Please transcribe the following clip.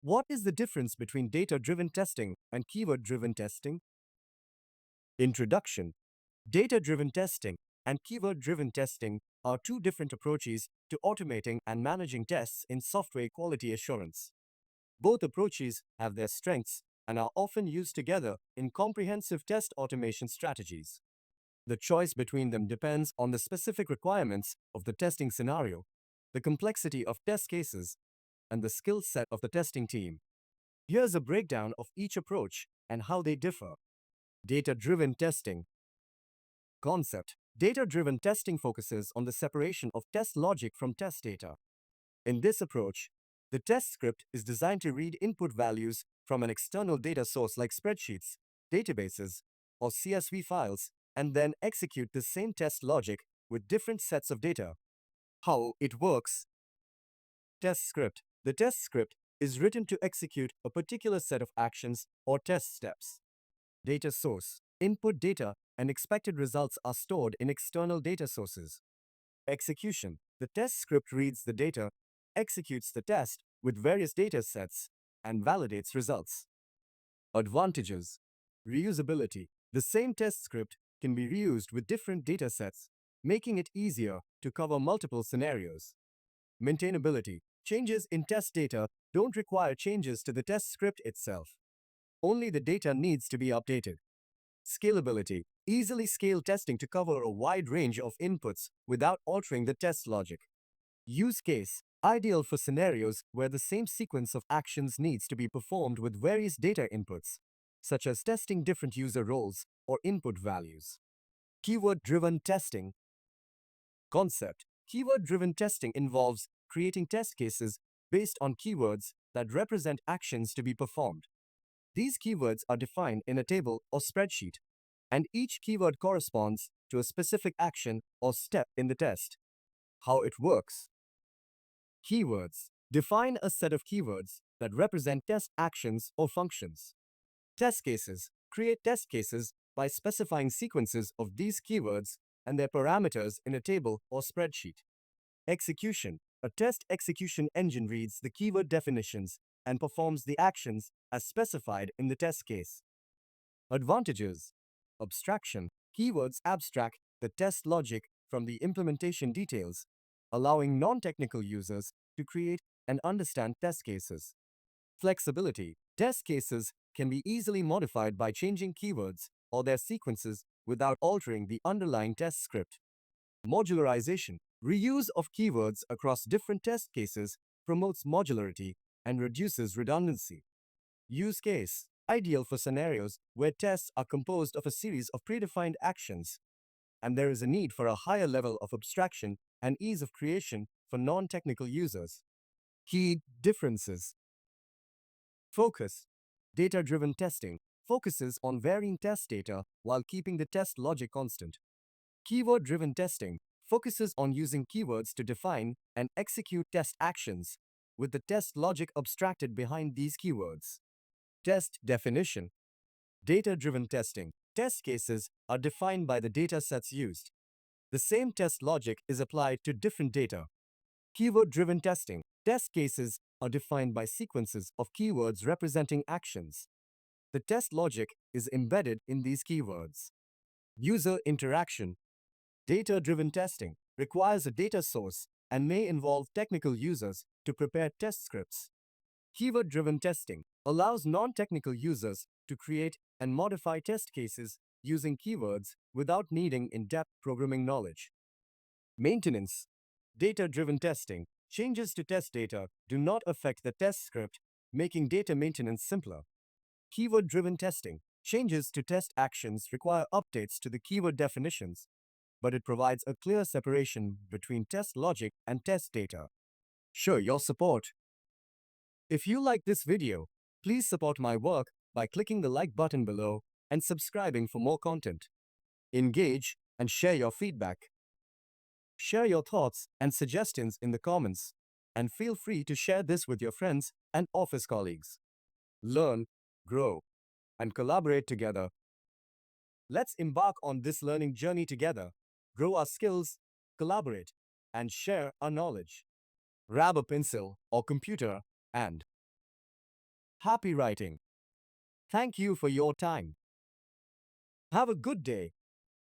What is the difference between data-driven testing and keyword-driven testing? Introduction. Data-driven testing and keyword-driven testing are two different approaches to automating and managing tests in software quality assurance. Both approaches have their strengths and are often used together in comprehensive test automation strategies. The choice between them depends on the specific requirements of the testing scenario, the complexity of test cases, and the skill set of the testing team. Here's a breakdown of each approach and how they differ. Data-driven testing. Concept. Data-driven testing focuses on the separation of test logic from test data. In this approach, the test script is designed to read input values from an external data source like spreadsheets, databases, or CSV files, and then execute the same test logic with different sets of data. How it works. Test script. The test script is written to execute a particular set of actions or test steps. Data source. Input data and expected results are stored in external data sources. Execution. The test script reads the data, executes the test with various data sets, and validates results. Advantages. Reusability. The same test script can be reused with different data sets, making it easier to cover multiple scenarios. Maintainability. Changes in test data don't require changes to the test script itself. Only the data needs to be updated. Scalability. Easily scale testing to cover a wide range of inputs without altering the test logic. Use case. Ideal for scenarios where the same sequence of actions needs to be performed with various data inputs, such as testing different user roles or input values. Keyword-driven testing. Concept. Keyword-driven testing involves creating test cases based on keywords that represent actions to be performed. These keywords are defined in a table or spreadsheet, and each keyword corresponds to a specific action or step in the test. How it works. Keywords. Define a set of keywords that represent test actions or functions. Test cases. Create test cases by specifying sequences of these keywords and their parameters in a table or spreadsheet. Execution. A test execution engine reads the keyword definitions and performs the actions as specified in the test case. Advantages. Abstraction. Keywords abstract the test logic from the implementation details, allowing non-technical users to create and understand test cases. Flexibility. Test cases can be easily modified by changing keywords or their sequences without altering the underlying test script. Modularization. Reuse of keywords across different test cases promotes modularity and reduces redundancy. Use case. Ideal for scenarios where tests are composed of a series of predefined actions, and there is a need for a higher level of abstraction and ease of creation for non-technical users. Key differences. Focus. Data-driven testing focuses on varying test data while keeping the test logic constant. Keyword-driven testing focuses on using keywords to define and execute test actions, with the test logic abstracted behind these keywords. Test definition. Data-driven testing. Test cases are defined by the data sets used. The same test logic is applied to different data. Keyword-driven testing. Test cases are defined by sequences of keywords representing actions. The test logic is embedded in these keywords. User interaction. Data-driven testing requires a data source and may involve technical users to prepare test scripts. Keyword-driven testing allows non-technical users to create and modify test cases using keywords without needing in-depth programming knowledge. Maintenance. Data-driven testing. Changes to test data do not affect the test script, making data maintenance simpler. Keyword-driven testing. Changes to test actions require updates to the keyword definitions, but it provides a clear separation between test logic and test data. Show your support. If you like this video, please support my work by clicking the like button below and subscribing for more content. Engage and share your feedback. Share your thoughts and suggestions in the comments, and feel free to share this with your friends and office colleagues. Learn, grow, and collaborate together. Let's embark on this learning journey together, grow our skills, collaborate, and share our knowledge. Grab a pencil or computer and Happy writing. Thank you for your time. Have a good day.